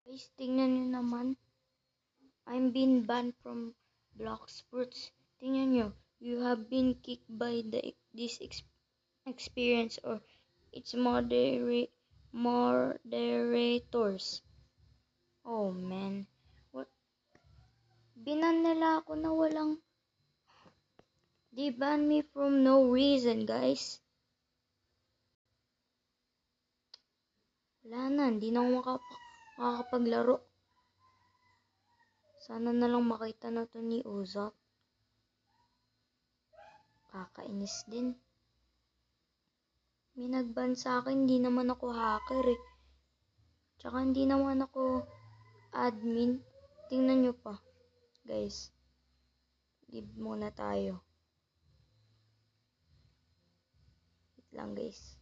Guys, tingnan nyo naman. I'm being banned from Blox Fruits. Tingnan nyo. You have been kicked by this experience or its moderators. Oh man. What? Binan nila ako na walang... They ban me from no reason, guys. Wala na, hindi na ako makakapaglaro. Sana na lang makita na to ni Ozot. Kakainis din. May nagban sa akin, hindi naman ako hacker eh. Tsaka hindi naman ako admin. Tingnan nyo pa. Guys. Leave muna tayo. Wait lang guys.